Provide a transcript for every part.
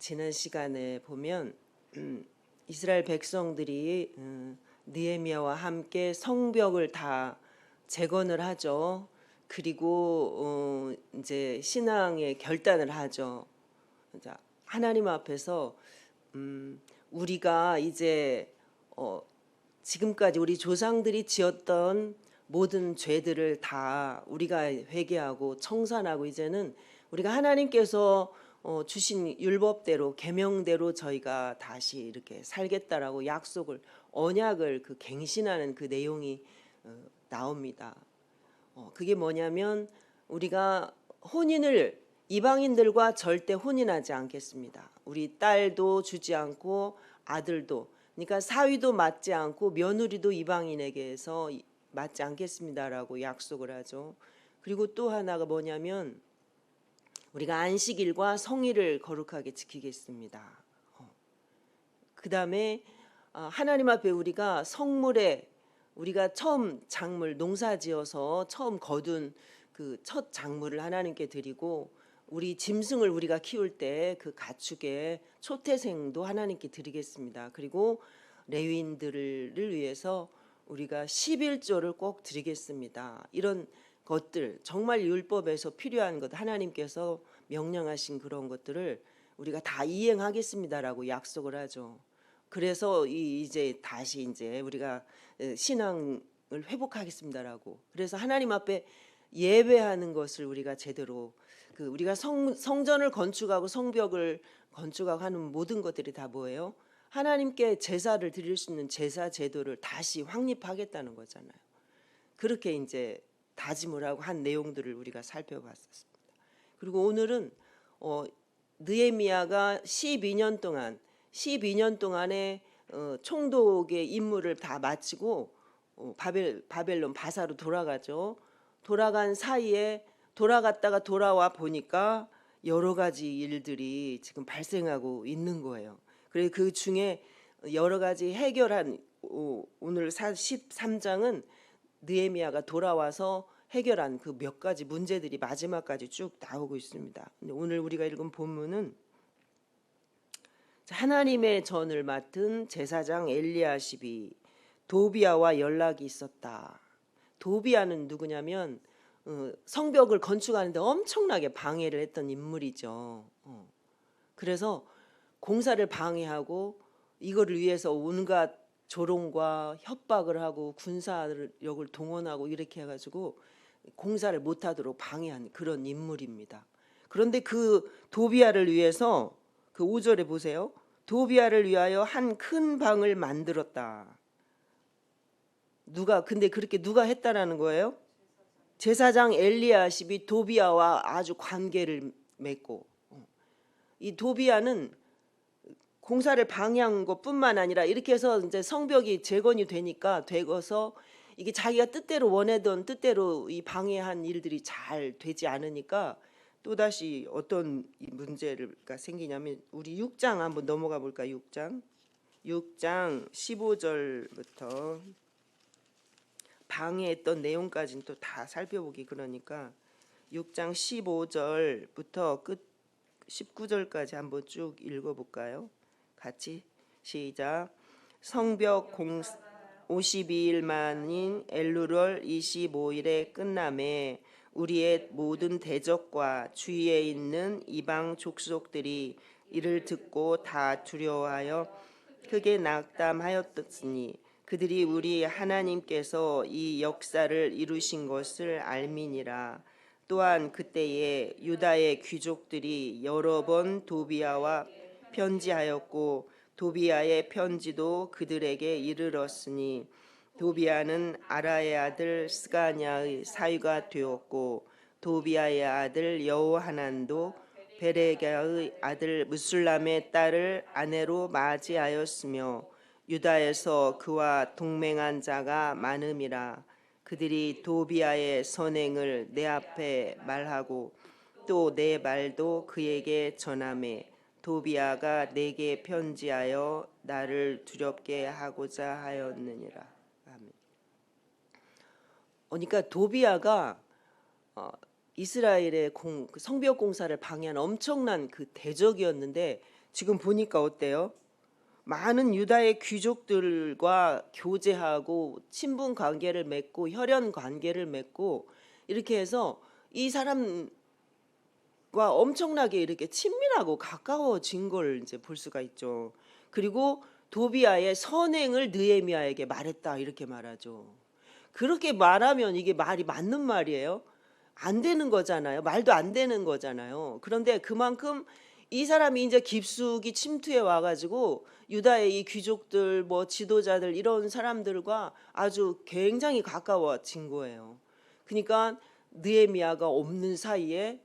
지난 시간에 보면 이스라엘 백성들이 느헤미야와 함께 성벽을 다 재건을 하죠. 그리고 이제 신앙의 결단을 하죠. 자, 하나님 앞에서 우리가 이제 지금까지 우리 조상들이 지었던 모든 죄들을 다 우리가 회개하고 청산하고 이제는 우리가 하나님께서 주신 율법대로 계명대로 저희가 다시 이렇게 살겠다라고 약속을 언약을 그 갱신하는 그 내용이 나옵니다. 그게 뭐냐면 우리가 혼인을 이방인들과 절대 혼인하지 않겠습니다. 우리 딸도 주지 않고 아들도, 그러니까 사위도 맞지 않고 며느리도 이방인에게서 맞지 않겠습니다라고 약속을 하죠. 그리고 또 하나가 뭐냐면 우리가 안식일과 성일을 거룩하게 지키겠습니다. 그 다음에 하나님 앞에 우리가 성물에 우리가 처음 작물 농사지어서 처음 거둔 그 첫 작물을 하나님께 드리고 우리 짐승을 우리가 키울 때 그 가축의 초태생도 하나님께 드리겠습니다. 그리고 레위인들을 위해서 우리가 11조를 꼭 드리겠습니다. 이런 것들 정말 율법에서 필요한 것 하나님께서 명령하신 그런 것들을 우리가 다 이행하겠습니다라고 약속을 하죠. 그래서 이제 다시 이제 우리가 신앙을 회복하겠습니다라고. 그래서 하나님 앞에 예배하는 것을 우리가 제대로 우리가 성전을 건축하고 성벽을 건축하고 하는 모든 것들이 다 뭐예요? 하나님께 제사를 드릴 수 있는 제사 제도를 다시 확립하겠다는 거잖아요. 그렇게 이제 다짐을 하고 한 내용들을 우리가 살펴봤었습니다. 그리고 오늘은 느헤미야가 12년 동안의 총독의 임무를 다 마치고 바벨론 바사로 돌아가죠. 돌아간 사이에 돌아갔다가 돌아와 보니까 여러 가지 일들이 지금 발생하고 있는 거예요. 그래서 그 중에 여러 가지 해결한 오늘 13장은 느헤미야가 돌아와서 해결한 그 몇 가지 문제들이 마지막까지 쭉 나오고 있습니다. 근데 오늘 우리가 읽은 본문은 하나님의 전을 맡은 제사장 엘리야십이 도비야와 연락이 있었다. 도비야는 누구냐면 성벽을 건축하는데 엄청나게 방해를 했던 인물이죠. 그래서 공사를 방해하고 이거를 위해서 온갖 조롱과 협박을 하고 군사력을 동원하고 이렇게 해가지고 공사를 못하도록 방해한 그런 인물입니다. 그런데 그 도비야를 위해서 그 5절에 보세요. 도비야를 위하여 한 큰 방을 만들었다. 근데 그렇게 누가 했다라는 거예요? 제사장 엘리야십이 도비야와 아주 관계를 맺고, 이 도비야는 공사를 방해한 것뿐만 아니라 이렇게 해서 이제 성벽이 재건이 되고서 이게 자기가 원하던 뜻대로 이 방해한 일들이 잘 되지 않으니까 또다시 어떤 문제가 생기냐면 우리 6장 한번 넘어가 볼까요? 6장 15절부터 방해했던 내용까지는 또 다 살펴보기 그러니까 6장 15절부터 끝 19절까지 한번 쭉 읽어볼까요? 같이 시작. 성벽 52일 만인 엘루월 25일에 끝남에 우리의 모든 대적과 주위에 있는 이방 족속들이 이를 듣고 다 두려워하여 크게 낙담하였으니 그들이 우리 하나님께서 이 역사를 이루신 것을 알미니라. 또한 그때에 유다의 귀족들이 여러 번 도비야와 편지하였고 도비야의 편지도 그들에게 이르렀으니 도비야는 아라의 아들 스가냐의 사위가 되었고 도비야의 아들 여호하난도 베레가의 아들 무술람의 딸을 아내로 맞이하였으며 유다에서 그와 동맹한 자가 많음이라. 그들이 도비야의 선행을 내 앞에 말하고 또 내 말도 그에게 전하매 도비야가 내게 편지하여 나를 두렵게 하고자 하였느니라. 아멘. 그러니까 도비야가 이스라엘의 성벽 공사를 방해한 엄청난 그 대적이었는데 지금 보니까 어때요? 많은 유다의 귀족들과 교제하고 친분 관계를 맺고 혈연 관계를 맺고 이렇게 해서 이 사람과 엄청나게 이렇게 친밀하고 가까워진 걸 이제 볼 수가 있죠. 그리고 도비아의 선행을 느헤미야에게 말했다 이렇게 말하죠. 그렇게 말하면 이게 말이 맞는 말이에요? 안 되는 거잖아요. 말도 안 되는 거잖아요. 그런데 그만큼 이 사람이 이제 깊숙이 침투해 와가지고 유다의 이 귀족들 뭐 지도자들 이런 사람들과 아주 굉장히 가까워진 거예요. 그러니까 느헤미야가 없는 사이에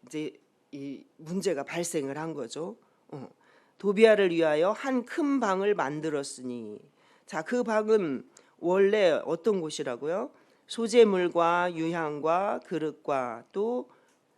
이제 이 문제가 발생을 한 거죠. 도비아를 위하여 한 큰 방을 만들었으니, 자, 그 방은 원래 어떤 곳이라고요? 소재물과 유향과 그릇과 또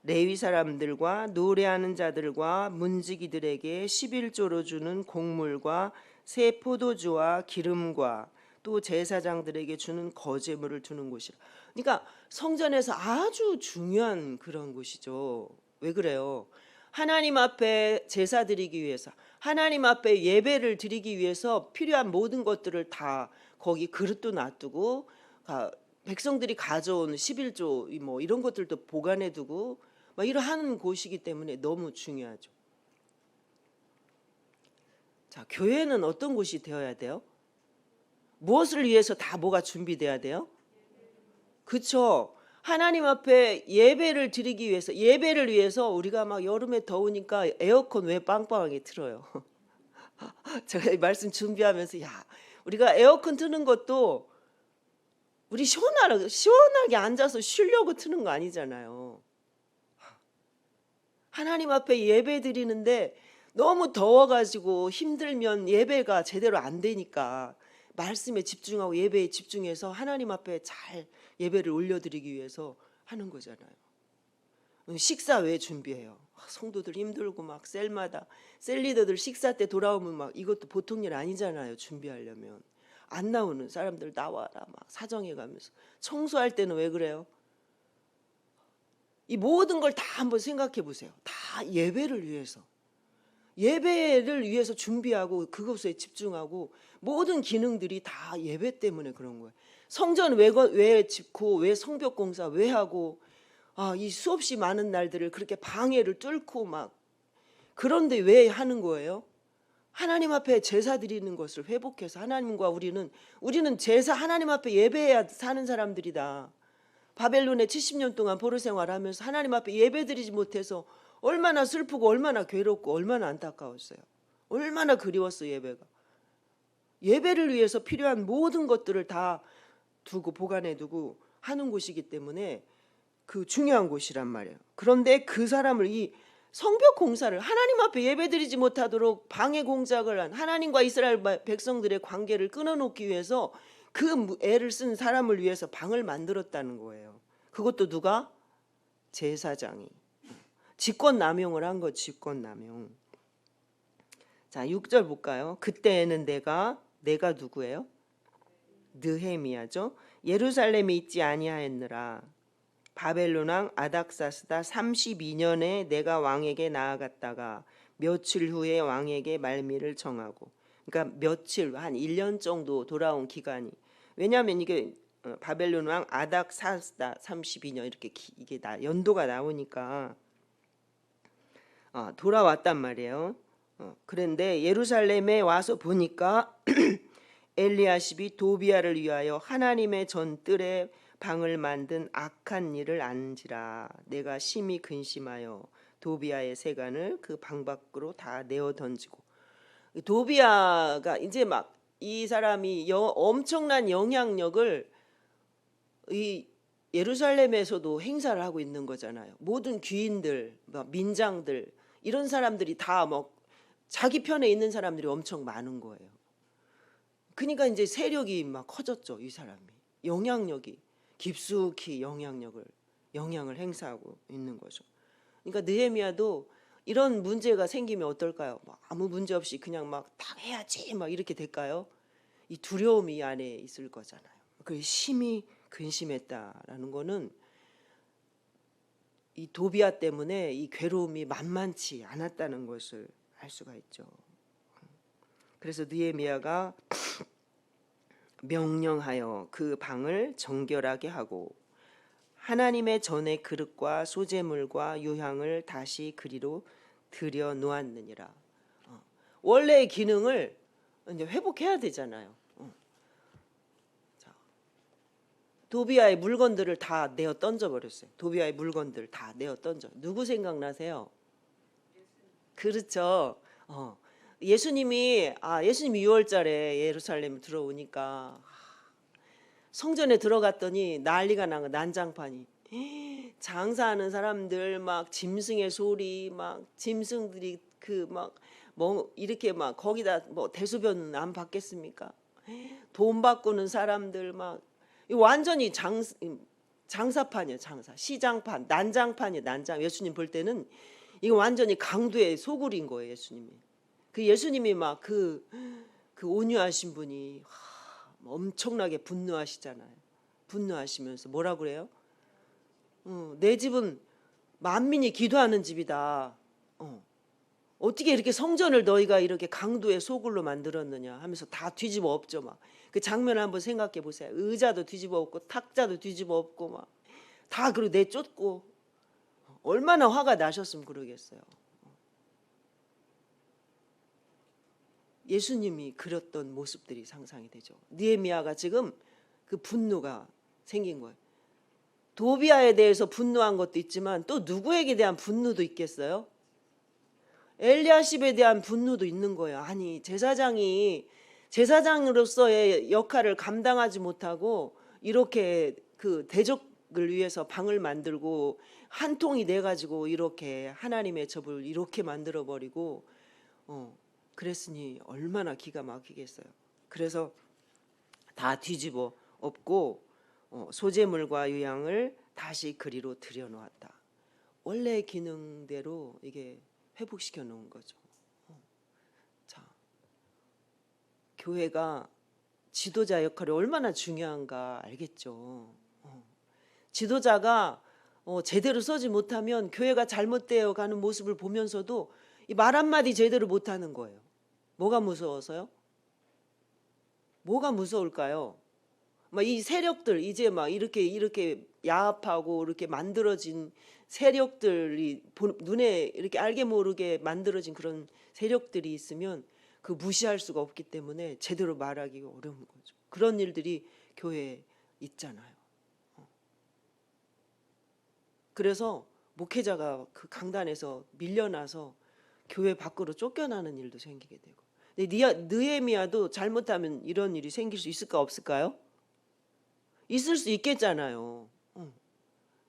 레위 사람들과 노래하는 자들과 문지기들에게 11조로 주는 곡물과 새 포도주와 기름과 또 제사장들에게 주는 거제물을 두는 곳이라. 그러니까 성전에서 아주 중요한 그런 곳이죠. 왜 그래요? 하나님 앞에 제사 드리기 위해서, 하나님 앞에 예배를 드리기 위해서 필요한 모든 것들을 다 거기 그릇도 놔두고 백성들이 가져온 11조 뭐 이런 것들도 보관해 두고 막 이러한 곳이기 때문에 너무 중요하죠. 자, 교회는 어떤 곳이 되어야 돼요? 무엇을 위해서 다 뭐가 준비돼야 돼요? 그렇죠. 하나님 앞에 예배를 드리기 위해서, 예배를 위해서 우리가 막 여름에 더우니까 에어컨 왜 빵빵하게 틀어요? 제가 이 말씀 준비하면서 야, 우리가 에어컨 트는 것도 우리 시원하게 앉아서 쉬려고 트는 거 아니잖아요. 하나님 앞에 예배 드리는데 너무 더워가지고 힘들면 예배가 제대로 안 되니까 말씀에 집중하고 예배에 집중해서 하나님 앞에 잘 예배를 올려드리기 위해서 하는 거잖아요. 식사 왜 준비해요? 성도들 힘들고 막 셀 리더들 식사 때 돌아오면 막 이것도 보통 일 아니잖아요. 준비하려면 안 나오는 사람들 나와라 막 사정해가면서 청소할 때는 왜 그래요? 이 모든 걸 다 한번 생각해 보세요. 다 예배를 위해서 준비하고 그것에 집중하고 모든 기능들이 다 예배 때문에 그런 거예요. 성전 왜 짓고 왜 성벽 공사 왜 하고 이 수없이 많은 날들을 그렇게 방해를 뚫고 막 그런데 왜 하는 거예요? 하나님 앞에 제사 드리는 것을 회복해서 하나님과 우리는 제사 하나님 앞에 예배해야 사는 사람들이다. 바벨론에 70년 동안 포로 생활하면서 하나님 앞에 예배드리지 못해서 얼마나 슬프고 얼마나 괴롭고 얼마나 안타까웠어요. 얼마나 그리웠어 예배가. 예배를 위해서 필요한 모든 것들을 다 두고 보관해 두고 하는 곳이기 때문에 그 중요한 곳이란 말이에요. 그런데 그 사람을 이 성벽 공사를 하나님 앞에 예배드리지 못하도록 방해 공작을 한 하나님과 이스라엘 백성들의 관계를 끊어놓기 위해서 그 애를 쓴 사람을 위해서 방을 만들었다는 거예요. 그것도 누가? 제사장이. 직권남용을 한 거, 직권남용. 자, 6절 볼까요? 그때에는 내가 누구예요? 느헤미야죠. 예루살렘에 있지 아니하였느라. 바벨론 왕 아닥사스다 32년에 내가 왕에게 나아갔다가 며칠 후에 왕에게 말미를 정하고, 그러니까 며칠 한 1년 정도 돌아온 기간이, 왜냐하면 이게 바벨론 왕 아닥사스다 32년 이렇게 이게 연도가 나오니까 돌아왔단 말이에요. 그런데 예루살렘에 와서 보니까 엘리야십이 도비아를 위하여 하나님의 전뜰에 방을 만든 악한 일을 안지라. 내가 심히 근심하여 도비아의 세간을 그 방 밖으로 다 내어 던지고. 도비아가 이제 막 이 사람이 엄청난 영향력을 이 예루살렘에서도 행사를 하고 있는 거잖아요. 모든 귀인들, 민장들 이런 사람들이 다 뭐 자기 편에 있는 사람들이 엄청 많은 거예요. 그러니까 이제 세력이 막 커졌죠. 이 사람이 영향력이 깊숙이 영향을 행사하고 있는 거죠. 그러니까 느헤미야도 이런 문제가 생기면 어떨까요? 막 아무 문제 없이 그냥 막 다 해야지 막 이렇게 될까요? 이 두려움이 이 안에 있을 거잖아요. 그 심히 근심했다라는 거는 이 도비아 때문에 이 괴로움이 만만치 않았다는 것을 알 수가 있죠. 그래서 느헤미야가 명령하여 그 방을 정결하게 하고 하나님의 전의 그릇과 소재물과 유향을 다시 그리로 들여 놓았느니라. 원래의 기능을 이제 회복해야 되잖아요. 자, 도비아의 물건들을 다 내어 던져버렸어요. 도비아의 물건들 다 내어 던져. 누구 생각나세요? 그렇죠. 예수님이 6월달에 예루살렘 들어오니까 성전에 들어갔더니 난리가 난 거, 난장판이. 장사하는 사람들 막 짐승의 소리, 막 짐승들이 그 막 뭐 이렇게 막 거기다 뭐 대소변 안 받겠습니까? 돈 바꾸는 사람들 막 완전히 장사판이에요. 장사 시장판, 난장판이에요. 난장. 예수님 볼 때는 이거 완전히 강도의 소굴인 거예요. 예수님이. 그 예수님이 막 그 온유하신 분이 엄청나게 분노하시잖아요. 분노하시면서 뭐라 그래요? 내 집은 만민이 기도하는 집이다. 어떻게 이렇게 성전을 너희가 이렇게 강도의 소굴로 만들었느냐 하면서 다 뒤집어 엎죠. 막 그 장면을 한번 생각해 보세요. 의자도 뒤집어 엎고 탁자도 뒤집어 엎고 막 다 그리고 내쫓고 얼마나 화가 나셨으면 그러겠어요. 예수님이 그렸던 모습들이 상상이 되죠. 느헤미야가 지금 그 분노가 생긴 거예요. 도비아에 대해서 분노한 것도 있지만 또 누구에게 대한 분노도 있겠어요? 엘리야십에 대한 분노도 있는 거예요. 아니 제사장이 제사장으로서의 역할을 감당하지 못하고 이렇게 그 대적을 위해서 방을 만들고 한 통이 돼 가지고 이렇게 하나님의 접을 이렇게 만들어 버리고 그랬으니 얼마나 기가 막히겠어요. 그래서 다 뒤집어 엎고 소재물과 유향을 다시 그리로 들여놓았다. 원래의 기능대로 이게 회복시켜 놓은 거죠. 자, 교회가 지도자 역할이 얼마나 중요한가 알겠죠. 지도자가 제대로 서지 못하면 교회가 잘못되어 가는 모습을 보면서도 말 한마디 제대로 못하는 거예요. 뭐가 무서워서요? 뭐가 무서울까요? 막 이 세력들 이제 막 이렇게 야합하고 이렇게 만들어진 세력들이 눈에 이렇게 알게 모르게 만들어진 그런 세력들이 있으면 그 무시할 수가 없기 때문에 제대로 말하기가 어려운 거죠. 그런 일들이 교회에 있잖아요. 그래서 목회자가 그 강단에서 밀려나서 교회 밖으로 쫓겨나는 일도 생기게 되고. 근데 느헤미야도 잘못하면 이런 일이 생길 수 있을까 없을까요? 있을 수 있겠잖아요.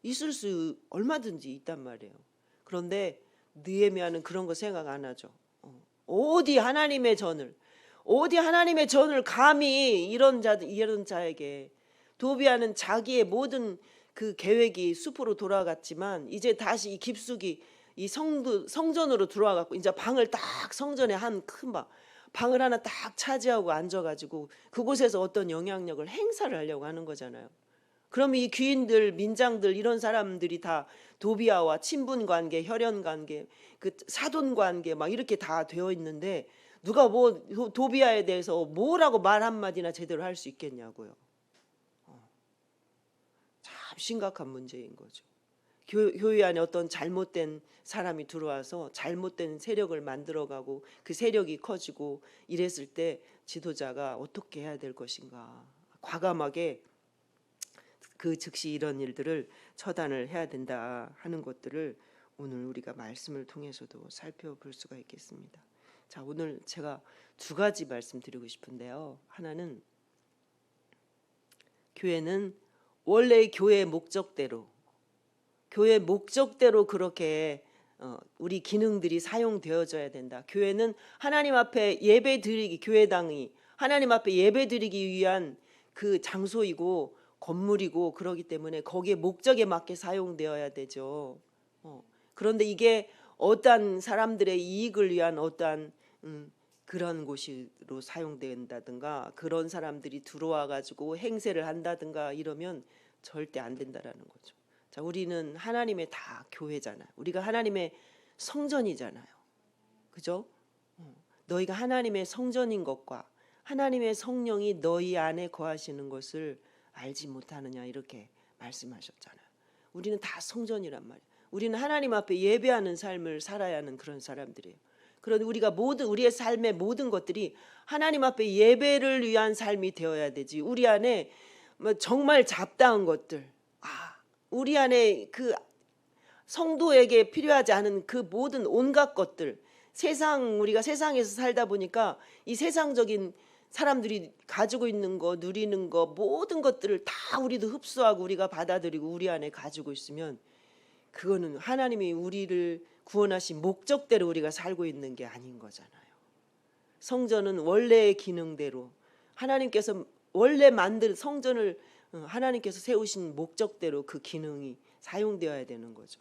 있을 수 얼마든지 있단 말이에요. 그런데 느헤미야는 그런 거 생각 안 하죠. 어디 하나님의 전을 감히 이런 자에게. 도비아는 자기의 모든 그 계획이 숲으로 돌아갔지만 이제 다시 이 깊숙이 이 성전으로 들어와갖고 이제 방을 딱 성전에 한 큰 방을 하나 딱 차지하고 앉아가지고 그곳에서 어떤 영향력을 행사를 하려고 하는 거잖아요. 그럼 이 귀인들, 민장들 이런 사람들이 다 도비아와 친분 관계, 혈연 관계, 그 사돈 관계 막 이렇게 다 되어 있는데 누가 뭐 도비아에 대해서 뭐라고 말 한마디나 제대로 할 수 있겠냐고요. 참 심각한 문제인 거죠. 교회 안에 어떤 잘못된 사람이 들어와서 잘못된 세력을 만들어가고 그 세력이 커지고 이랬을 때 지도자가 어떻게 해야 될 것인가. 과감하게 그 즉시 이런 일들을 처단을 해야 된다 하는 것들을 오늘 우리가 말씀을 통해서도 살펴볼 수가 있겠습니다. 자, 오늘 제가 두 가지 말씀드리고 싶은데요. 하나는 교회는 원래 교회의 목적대로 그렇게 우리 기능들이 사용되어져야 된다. 교회는 하나님 앞에 예배드리기, 교회당이 하나님 앞에 예배드리기 위한 그 장소이고 건물이고 그러기 때문에 거기에 목적에 맞게 사용되어야 되죠. 그런데 이게 어떠한 사람들의 이익을 위한 어떠한 그런 곳으로 사용된다든가 그런 사람들이 들어와 가지고 행세를 한다든가 이러면 절대 안 된다라는 거죠. 자, 우리는 하나님의 다 교회잖아요. 우리가 하나님의 성전이잖아요. 그죠? 너희가 하나님의 성전인 것과 하나님의 성령이 너희 안에 거하시는 것을 알지 못하느냐 이렇게 말씀하셨잖아요. 우리는 다 성전이란 말이에요. 우리는 하나님 앞에 예배하는 삶을 살아야 하는 그런 사람들이에요. 그런데 우리가 모든 우리의 삶의 모든 것들이 하나님 앞에 예배를 위한 삶이 되어야 되지. 우리 안에 뭐 정말 잡다한 것들, 우리 안에 그 성도에게 필요하지 않은 그 모든 온갖 것들, 우리가 세상에서 살다 보니까 이 세상적인 사람들이 가지고 있는 거, 누리는 거, 모든 것들을 다 우리도 흡수하고 우리가 받아들이고 우리 안에 가지고 있으면 그거는 하나님이 우리를 구원하신 목적대로 우리가 살고 있는 게 아닌 거잖아요. 성전은 원래의 기능대로 하나님께서 원래 만든 성전을 하나님께서 세우신 목적대로 그 기능이 사용되어야 되는 거죠.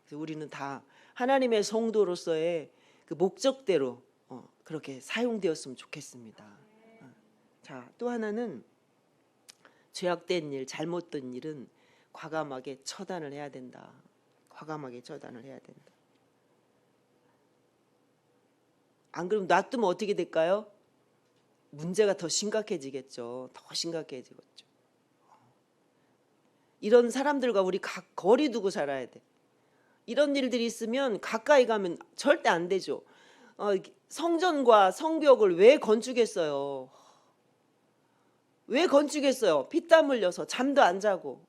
그래서 우리는 다 하나님의 성도로서의 그 목적대로 그렇게 사용되었으면 좋겠습니다. 자, 또 하나는 죄악된 일, 잘못된 일은 과감하게 처단을 해야 된다. 과감하게 처단을 해야 된다. 안 그러면 놔두면 어떻게 될까요? 문제가 더 심각해지겠죠. 더 심각해지겠죠. 이런 사람들과 우리 거리 두고 살아야 돼. 이런 일들이 있으면 가까이 가면 절대 안 되죠. 성전과 성벽을 왜 건축했어요? 왜 건축했어요? 피땀 흘려서 잠도 안 자고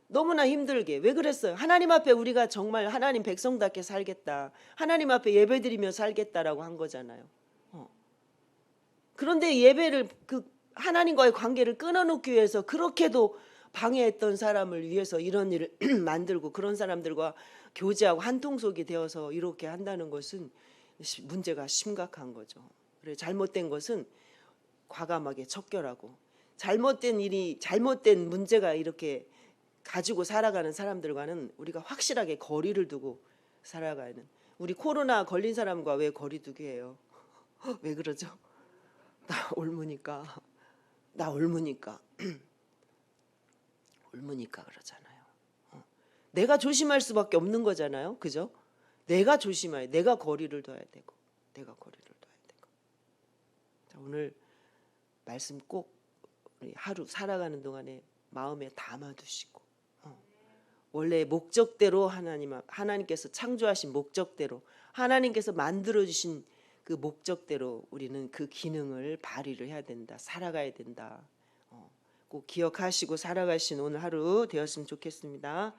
너무나 힘들게. 왜 그랬어요? 하나님 앞에 우리가 정말 하나님 백성답게 살겠다, 하나님 앞에 예배드리며 살겠다라고 한 거잖아요. 그런데 예배를 하나님과의 관계를 끊어놓기 위해서 그렇게도 방해했던 사람을 위해서 이런 일을 만들고 그런 사람들과 교제하고 한통속이 되어서 이렇게 한다는 것은 문제가 심각한 거죠. 그래, 잘못된 것은 과감하게 척결하고, 잘못된 일이, 잘못된 문제가 이렇게 가지고 살아가는 사람들과는 우리가 확실하게 거리를 두고 살아가는. 우리 코로나 걸린 사람과 왜 거리 두게 해요? 왜 그러죠? 나 옮으니까 옮으니까 그러잖아요. 내가 조심할 수밖에 없는 거잖아요. 그죠? 내가 조심해야, 내가 거리를 둬야 되고, 자, 오늘 말씀 꼭 우리 하루 살아가는 동안에 마음에 담아두시고, 원래 목적대로 하나님께서 창조하신 목적대로, 하나님께서 만들어주신 그 목적대로 우리는 그 기능을 발휘를 해야 된다. 살아가야 된다. 꼭 기억하시고 살아가신 오늘 하루 되었으면 좋겠습니다.